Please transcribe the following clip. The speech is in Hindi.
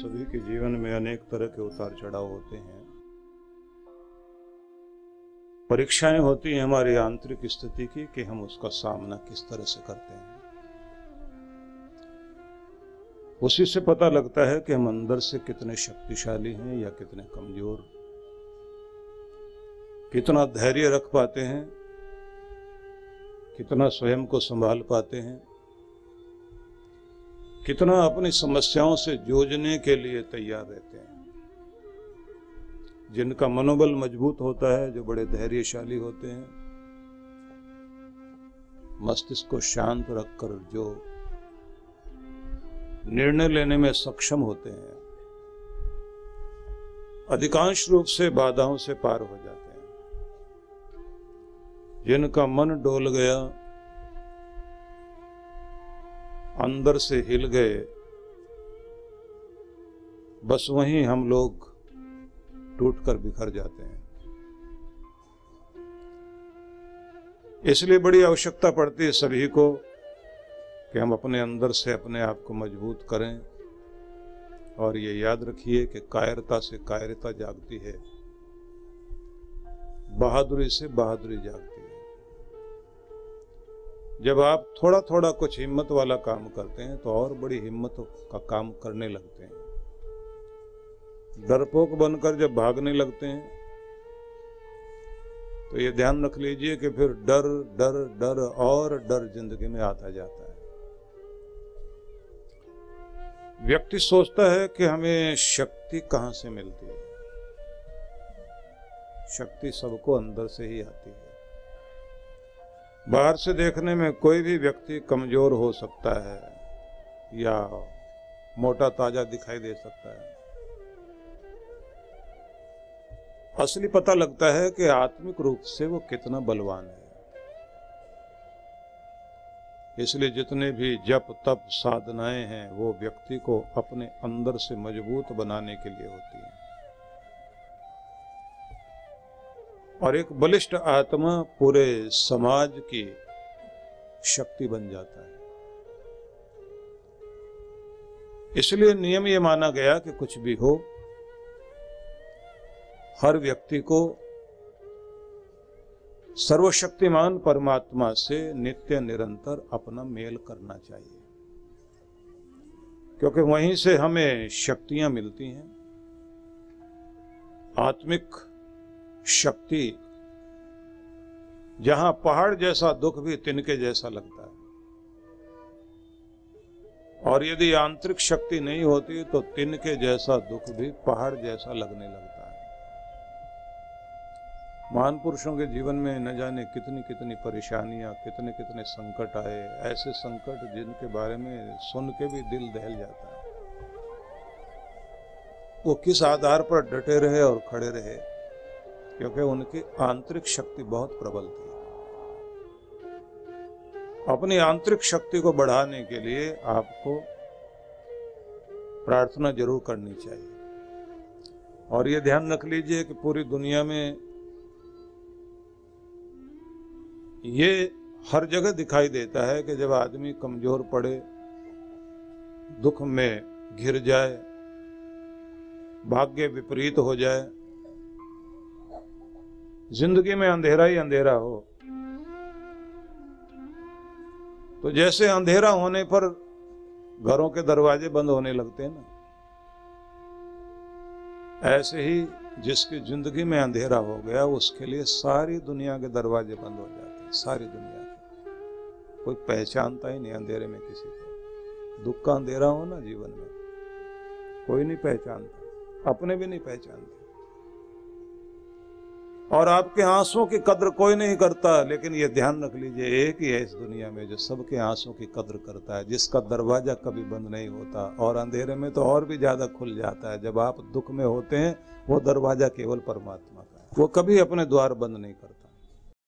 सभी के जीवन में अनेक तरह के उतार चढ़ाव होते हैं। परीक्षाएं होती हैं हमारी आंतरिक स्थिति की कि हम उसका सामना किस तरह से करते हैं। उसी से पता लगता है कि हम अंदर से कितने शक्तिशाली हैं या कितने कमजोर, कितना धैर्य रख पाते हैं, कितना स्वयं को संभाल पाते हैं, कितना अपनी समस्याओं से जूझने के लिए तैयार रहते हैं। जिनका मनोबल मजबूत होता है, जो बड़े धैर्यशाली होते हैं, मस्तिष्क को शांत रखकर जो निर्णय लेने में सक्षम होते हैं, अधिकांश रूप से बाधाओं से पार हो जाते हैं। जिनका मन डोल गया, अंदर से हिल गए, बस वहीं हम लोग टूटकर बिखर जाते हैं। इसलिए बड़ी आवश्यकता पड़ती है सभी को कि हम अपने अंदर से अपने आप को मजबूत करें। और ये याद रखिए कि कायरता से कायरता जागती है, बहादुरी से बहादुरी जागती है। जब आप थोड़ा थोड़ा कुछ हिम्मत वाला काम करते हैं तो और बड़ी हिम्मत का काम करने लगते हैं। डरपोक बनकर जब भागने लगते हैं तो ये ध्यान रख लीजिए कि फिर डर डर डर और डर जिंदगी में आता जाता है। व्यक्ति सोचता है कि हमें शक्ति कहां से मिलती है। शक्ति सबको अंदर से ही आती है। बाहर से देखने में कोई भी व्यक्ति कमजोर हो सकता है या मोटा ताजा दिखाई दे सकता है। असली पता लगता है कि आत्मिक रूप से वो कितना बलवान है। इसलिए जितने भी जप तप साधनाएं हैं वो व्यक्ति को अपने अंदर से मजबूत बनाने के लिए होती हैं। और एक बलिष्ठ आत्मा पूरे समाज की शक्ति बन जाता है। इसलिए नियम ये माना गया कि कुछ भी हो, हर व्यक्ति को सर्वशक्तिमान परमात्मा से नित्य निरंतर अपना मेल करना चाहिए, क्योंकि वहीं से हमें शक्तियां मिलती हैं। आत्मिक शक्ति, जहां पहाड़ जैसा दुख भी तिनके जैसा लगता है, और यदि आंतरिक शक्ति नहीं होती तो तिनके जैसा दुख भी पहाड़ जैसा लगने लगता है। महान पुरुषों के जीवन में न जाने कितनी कितनी परेशानियां, कितने कितने संकट आए, ऐसे संकट जिनके बारे में सुन के भी दिल दहल जाता है। वो किस आधार पर डटे रहे और खड़े रहे, क्योंकि उनकी आंतरिक शक्ति बहुत प्रबल थी। अपनी आंतरिक शक्ति को बढ़ाने के लिए आपको प्रार्थना जरूर करनी चाहिए। और ये ध्यान रख लीजिए कि पूरी दुनिया में ये हर जगह दिखाई देता है कि जब आदमी कमजोर पड़े, दुख में घिर जाए, भाग्य विपरीत हो जाए, जिंदगी में अंधेरा ही अंधेरा हो, तो जैसे अंधेरा होने पर घरों के दरवाजे बंद होने लगते हैं ना, ऐसे ही जिसकी जिंदगी में अंधेरा हो गया उसके लिए सारी दुनिया के दरवाजे बंद हो जाते हैं। सारी दुनिया के कोई पहचानता ही नहीं अंधेरे में किसी को। दुख का अंधेरा हो ना जीवन में, कोई नहीं पहचानता, अपने भी नहीं पहचानते। और आपके आंसुओं की कद्र कोई नहीं करता। लेकिन ये ध्यान रख लीजिए, एक ही है इस दुनिया में जो सबके आंसुओं की कद्र करता है, जिसका दरवाजा कभी बंद नहीं होता। और अंधेरे में तो और भी ज्यादा खुल जाता है। जब आप दुख में होते हैं, वो दरवाजा केवल परमात्मा का है, वो कभी अपने द्वार बंद नहीं करता।